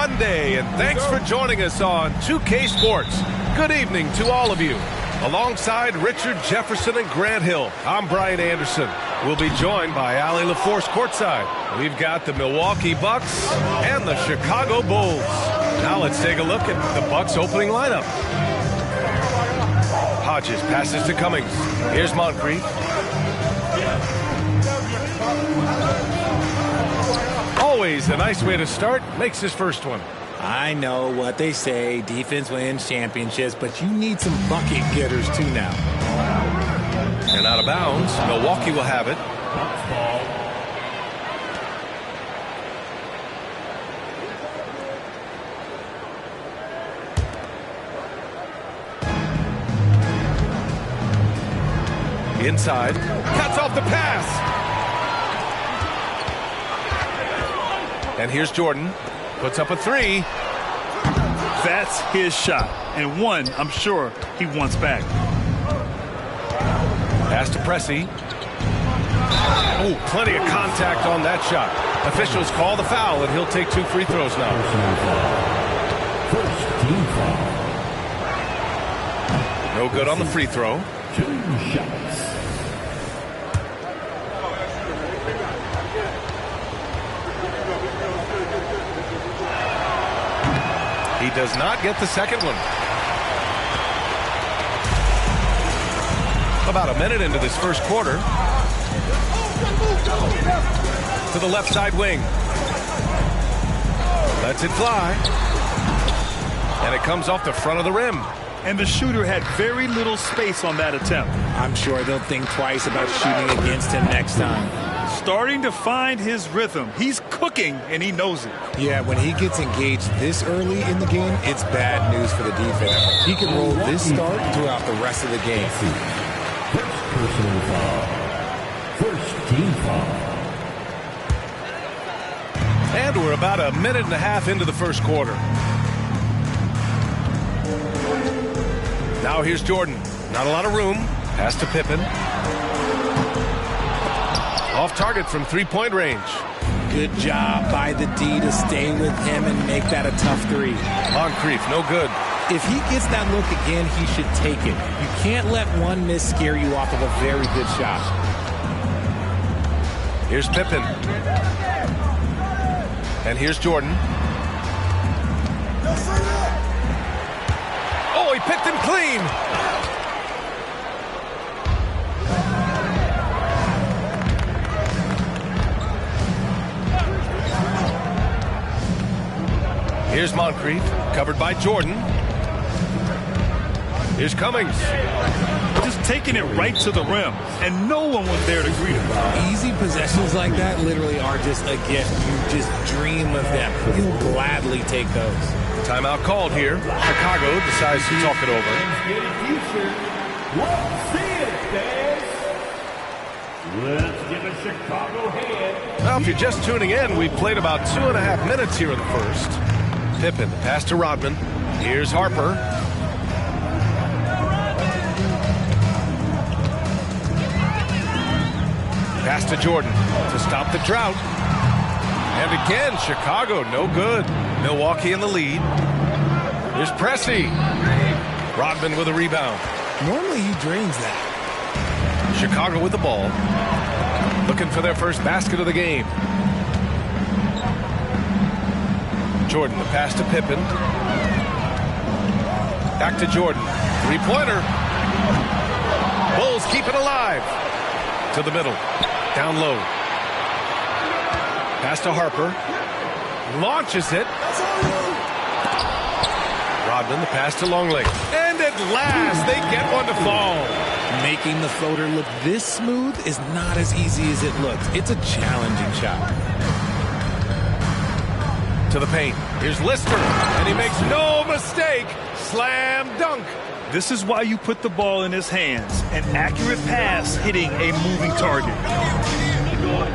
Monday, and thanks for joining us on 2K Sports. Good evening to all of you. Alongside Richard Jefferson and Grant Hill, I'm Brian Anderson. We'll be joined by Allie LaForce courtside. We've got the Milwaukee Bucks and the Chicago Bulls. Now let's take a look at the Bucks opening lineup. Hodges passes to Cummings. Here's Moncrief. Always a nice way to start. Makes his first one. I know what they say. Defense wins championships, but you need some bucket getters too now. And out of bounds. Milwaukee will have it. Inside. Cuts off the pass. And here's Jordan. Puts up a three. That's his shot. And one, I'm sure, he wants back. Pass to Pressey. Oh, plenty of contact on that shot. Officials call the foul, and he'll take 2 free throws now. First team foul. No good on the free throw. 2 shots. He does not get the second one. About a minute into this first quarter. To the left side wing. Lets it fly. And it comes off the front of the rim. And the shooter had very little space on that attempt. I'm sure they'll think twice about shooting against him next time. Starting to find his rhythm. He's cooking, and he knows it. Yeah, when he gets engaged this early in the game, it's bad news for the defense. He can roll this start throughout the rest of the game. First personal foul. First team foul. And we're about a minute and a half into the first quarter. Now here's Jordan. Not a lot of room. Pass to Pippen. Off target from three-point range. Good job by the D to stay with him and make that a tough three. Moncrief, no good. If he gets that look again, he should take it. You can't let one miss scare you off of a very good shot. Here's Pippen. And here's Jordan. Oh, he picked him clean. Here's Moncrief, covered by Jordan. Here's Cummings. Just taking it right to the rim, and no one was there to greet him. Easy possessions like that literally are just a gift. You just dream of them. You'll gladly take those. Timeout called here. Chicago decides to talk it over. Let's give a Chicago hand. Now, if you're just tuning in, we've played about 2.5 minutes here in the first. Pippen, pass to Rodman. Here's Harper. Pass to Jordan to stop the drought. And again, Chicago, no good. Milwaukee in the lead. Here's Pressey. Rodman with a rebound. Normally he drains that. Chicago with the ball. Looking for their first basket of the game. Jordan, the pass to Pippen. Back to Jordan. Three-pointer. Bulls keep it alive. To the middle. Down low. Pass to Harper. Launches it. Rodman, the pass to Longley. And at last, they get one to fall. Making the floater look this smooth is not as easy as it looks. It's a challenging shot. To the paint. Here's Lister. And he makes no mistake. Slam dunk. This is why you put the ball in his hands. An accurate pass hitting a moving target.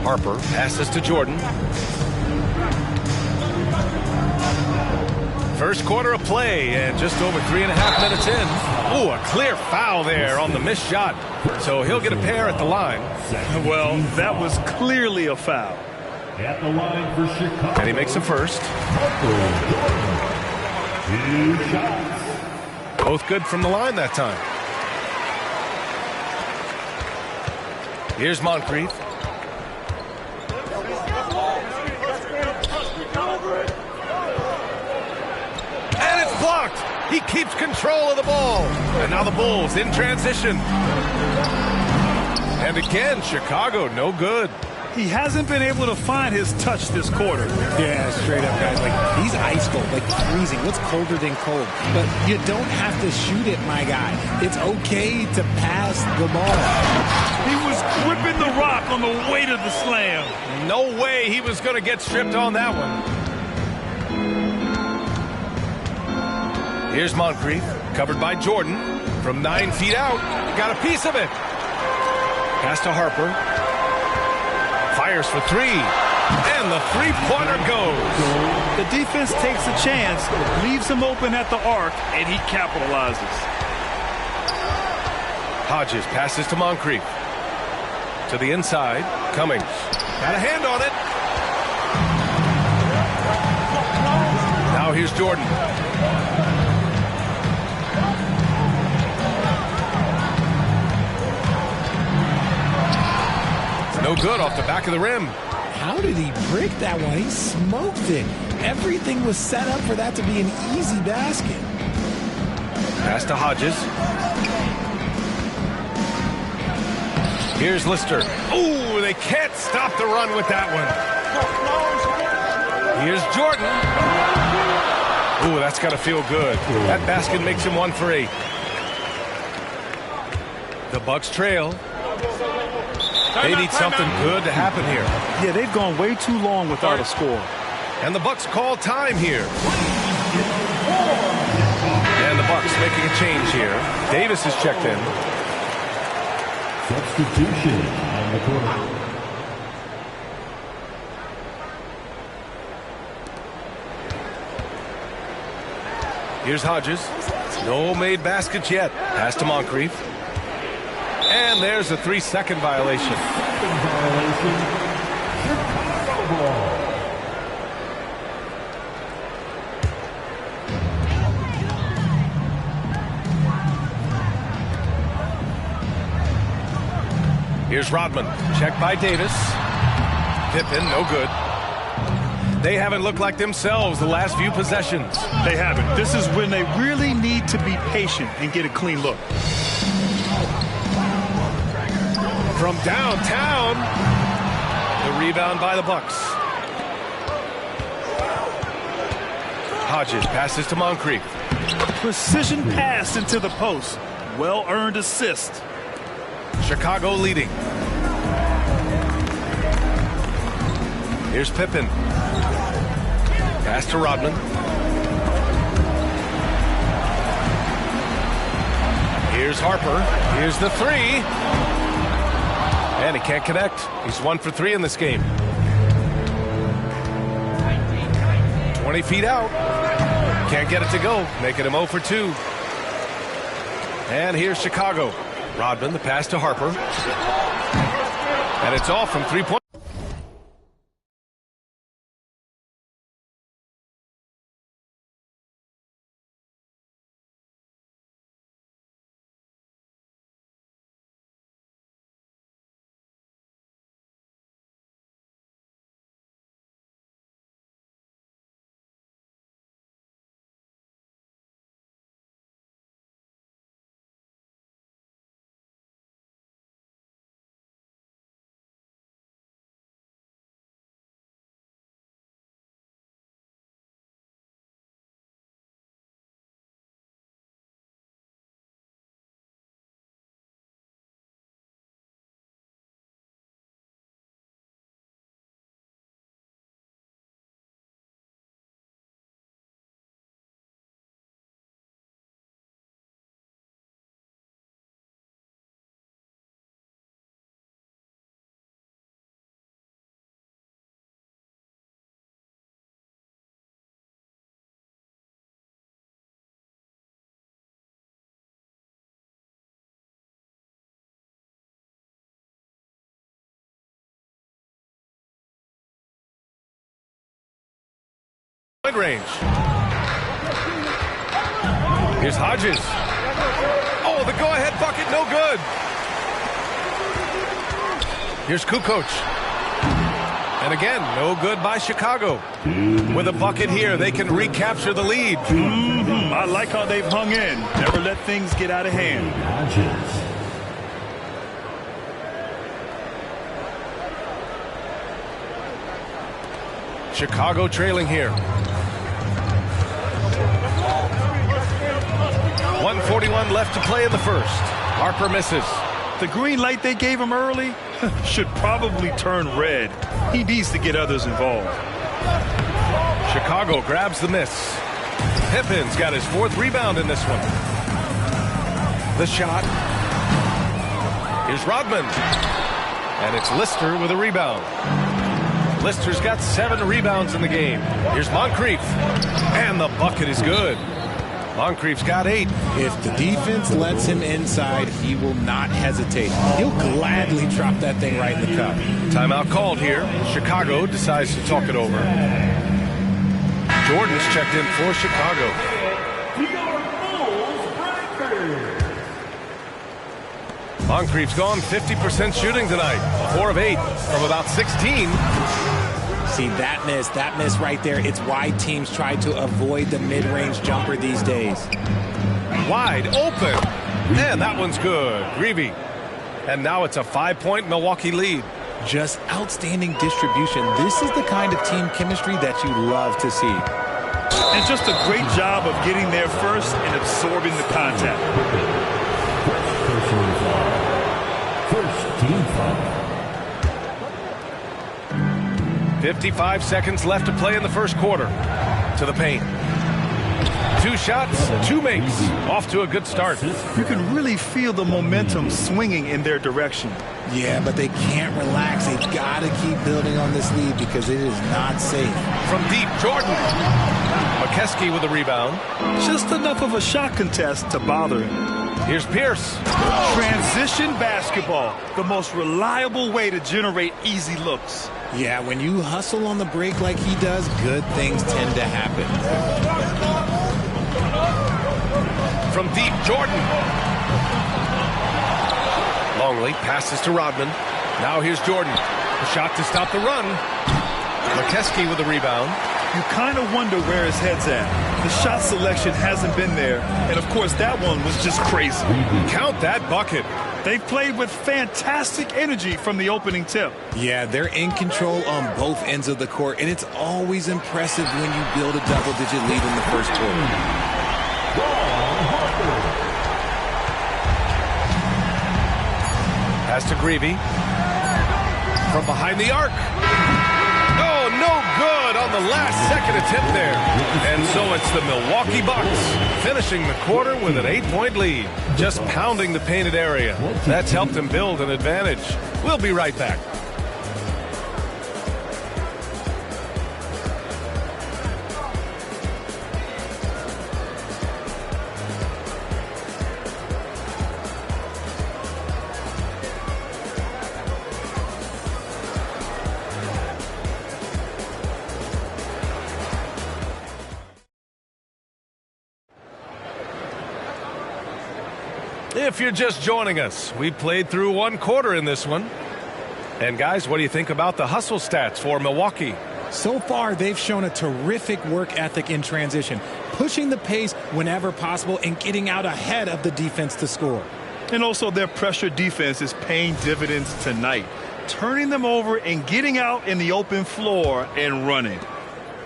Harper passes to Jordan. First quarter of play and just over 3.5 minutes in. Ooh, a clear foul there on the missed shot. So he'll get a pair at the line. Well, that was clearly a foul. At the line for Chicago. And he makes the first. 2 shots. Both good from the line that time. Here's Moncrief. And it's blocked. He keeps control of the ball. And now the Bulls in transition. And again, Chicago, no good. He hasn't been able to find his touch this quarter. Yeah, straight up, guys. Like, he's ice cold, like freezing. What's colder than cold? But you don't have to shoot it, my guy. It's okay to pass the ball. He was gripping the rock on the weight of the slam. No way he was going to get stripped on that one. Here's Moncrief, covered by Jordan. From 9 feet out, got a piece of it. Pass to Harper. Fires for three. And the three-pointer goes. The defense takes a chance, leaves him open at the arc, and he capitalizes. Hodges passes to Moncrief. To the inside. Cummings. Got a hand on it. Now here's Jordan. No good off the back of the rim. How did he break that one? He smoked it. Everything was set up for that to be an easy basket. Pass to Hodges. Here's Lister. Ooh, they can't stop the run with that one. Here's Jordan. Ooh, that's got to feel good. That basket makes him 1 for 8. The Bucks trail. They need something good to happen here. Yeah, they've gone way too long without a score. And the Bucks call time here. And the Bucks making a change here. Davis is checked in. Substitution on the court. Here's Hodges. No made baskets yet. Pass to Moncrief. And there's a 3-second violation. Chicago ball. Here's Rodman. Checked by Davis. Pippen, no good. They haven't looked like themselves the last few possessions. They haven't. This is when they really need to be patient and get a clean look. From downtown, the rebound by the Bucks. Hodges passes to Moncrief. Precision pass into the post. Well-earned assist. Chicago leading. Here's Pippen. Pass to Rodman. Here's Harper. Here's the three. And he can't connect. He's 1 for 3 in this game. 20 feet out. Can't get it to go, making him 0 for 2. And here's Chicago. Rodman, the pass to Harper. And it's off from 3-point. Range. Here's Hodges. Oh, the go-ahead bucket, no good. Here's Kukoc. And again, no good by Chicago. With a bucket here, they can recapture the lead. I like how they've hung in. Never let things get out of hand. Chicago trailing here. 1:41 left to play in the first. Harper misses. The green light they gave him early should probably turn red. He needs to get others involved. Chicago grabs the miss. Pippen's got his 4th rebound in this one. The shot. Here's Rodman. And it's Lister with a rebound. Lister's got 7 rebounds in the game. Here's Moncrief. And the bucket is good. Moncrief's got 8. If the defense lets him inside, he will not hesitate. He'll gladly drop that thing right in the cup. Timeout called here. Chicago decides to talk it over. Jordan's checked in for Chicago. Moncrief's gone 50% shooting tonight. 4 of 8 from about 16. See, that miss right there, it's why teams try to avoid the mid-range jumper these days. Wide open. And that one's good. Greavy. And now it's a 5-point Milwaukee lead. Just outstanding distribution. This is the kind of team chemistry that you love to see. And just a great job of getting there first and absorbing the contact. First team foul. 55 seconds left to play in the first quarter. To the paint. 2 shots, 2 makes. Off to a good start. You can really feel the momentum swinging in their direction. Yeah, but they can't relax. They've got to keep building on this lead because it is not safe. From deep, Jordan. McKeskey with the rebound. Just enough of a shot contest to bother him. Here's Pierce. Transition basketball, the most reliable way to generate easy looks. Yeah, when you hustle on the break like he does, good things tend to happen. From deep, Jordan. Longley passes to Rodman. Now here's Jordan. A shot to stop the run. McKeskey with the rebound. You kind of wonder where his head's at. The shot selection hasn't been there. And, of course, that one was just crazy. Count that bucket. They've played with fantastic energy from the opening tip. Yeah, they're in control on both ends of the court, and it's always impressive when you build a double-digit lead in the first quarter. Pass to Greavy. From behind the arc. Oh, no good on the last second attempt there. And so it's the Milwaukee Bucks finishing the quarter with an 8-point lead. Just pounding the painted area. That's helped them build an advantage. We'll be right back. If you're just joining us, we played through one quarter in this one. And guys, what do you think about the hustle stats for Milwaukee? So far, they've shown a terrific work ethic in transition, pushing the pace whenever possible and getting out ahead of the defense to score. And also their pressure defense is paying dividends tonight, turning them over and getting out in the open floor and running.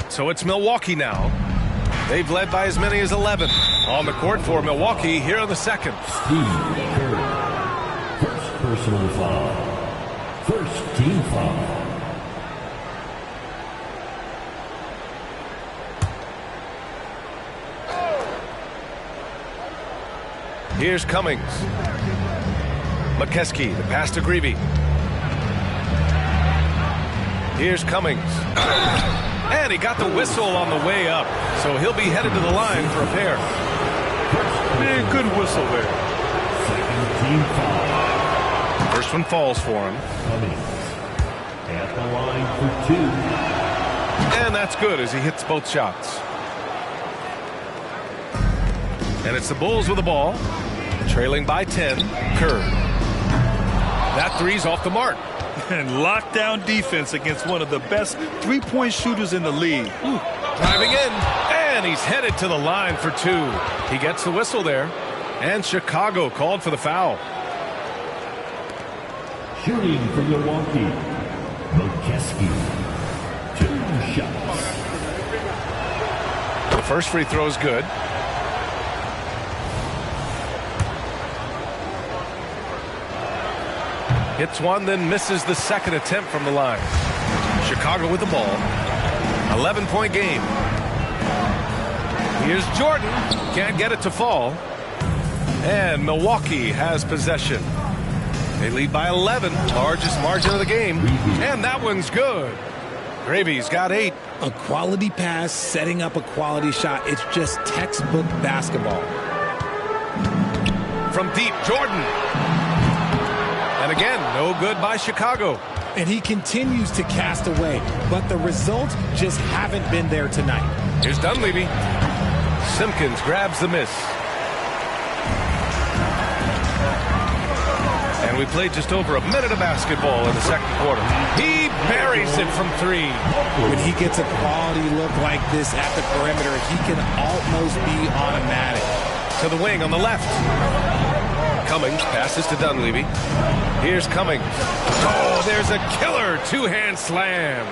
So it's Milwaukee now. They've led by as many as 11 on the court for Milwaukee here in the second. Steve Kerr. First personal foul. First team foul. Here's Cummings. McKeskey, the pass to Greavy. Here's Cummings. And he got the whistle on the way up, so he'll be headed to the line for a pair. Man, good whistle there. Second team foul. First one falls for him. Cummings at the line for 2. And that's good as he hits both shots. And it's the Bulls with the ball, trailing by 10. Kerr. That three's off the mark. And lockdown defense against one of the best three-point shooters in the league. Driving in, and he's headed to the line for 2. He gets the whistle there, and Chicago called for the foul. Shooting for Milwaukee. McKeskey. 2 shots. The first free throw is good. Hits one, then misses the second attempt from the line. Chicago with the ball. 11-point game. Here's Jordan. Can't get it to fall. And Milwaukee has possession. They lead by 11. Largest margin of the game. And that one's good. Gravy's got 8. A quality pass, setting up a quality shot. It's just textbook basketball. From deep, Jordan. And again, no good by Chicago. And he continues to cast away, but the results just haven't been there tonight. Here's Dunleavy. Simpkins grabs the miss. And we played just over a minute of basketball in the second quarter. He buries it from 3. When he gets a quality look like this at the perimeter, he can almost be automatic. To the wing on the left. Cummings passes to Dunleavy. Here's Cummings. Oh, there's a killer two-hand slam.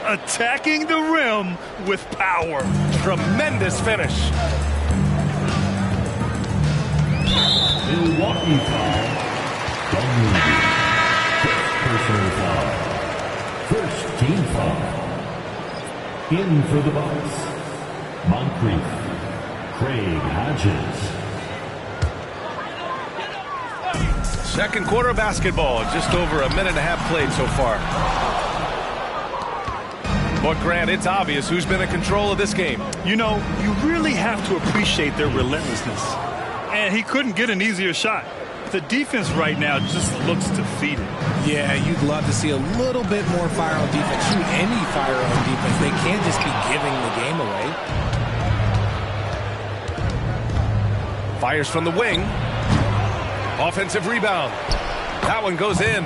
Attacking the rim with power. Tremendous finish. Milwaukee foul. Dunleavy. First personal foul. First team foul. In for the Bucks. Moncrief. Craig Hodges. Second quarter of basketball. Just over a minute and a half played so far. But Grant, it's obvious who's been in control of this game. You know, you really have to appreciate their relentlessness. And he couldn't get an easier shot. The defense right now just looks defeated. Yeah, you'd love to see a little bit more fire on defense. Shoot, any fire on defense. They can't just be giving the game away. Fires from the wing. Offensive rebound. That one goes in.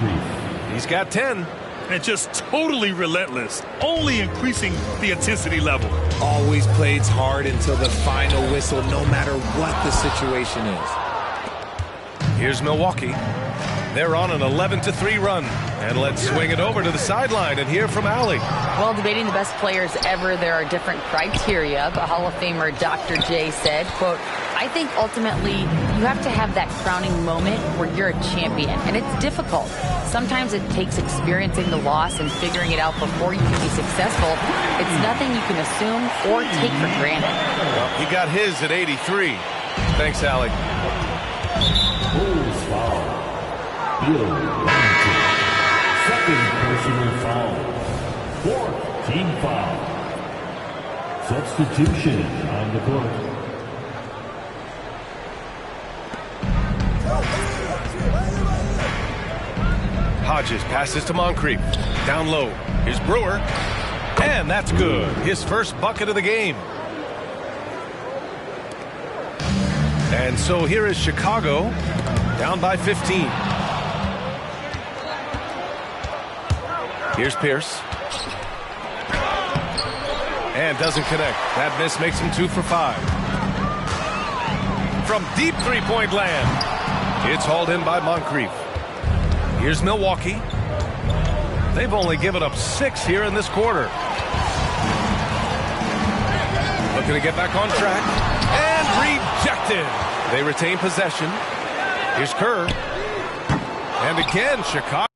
He's got 10. And just totally relentless, only increasing the intensity level. Always plays hard until the final whistle, no matter what the situation is. Here's Milwaukee. They're on an 11-3 run. And let's swing it over to the sideline and hear from Allie. Well, debating the best players ever, there are different criteria, but Hall of Famer Dr. J said, quote, I think ultimately you have to have that crowning moment where you're a champion, and it's difficult. Sometimes it takes experiencing the loss and figuring it out before you can be successful. It's nothing you can assume or take for granted. Well, he got his at 83. Thanks, Allie. Bulls foul. Bill Wellington. Second personal foul. Fourth team foul. Substitution on the court. Hodges passes to Moncrief. Down low. Here's Brewer. And that's good. His first bucket of the game. And so here is Chicago down by 15. Here's Pierce. And doesn't connect. That miss makes him 2 for 5. From deep three-point land, it's hauled in by Moncrief. Here's Milwaukee. They've only given up 6 here in this quarter. Looking to get back on track. And rejected. They retain possession. Here's Kerr. And again, Chicago.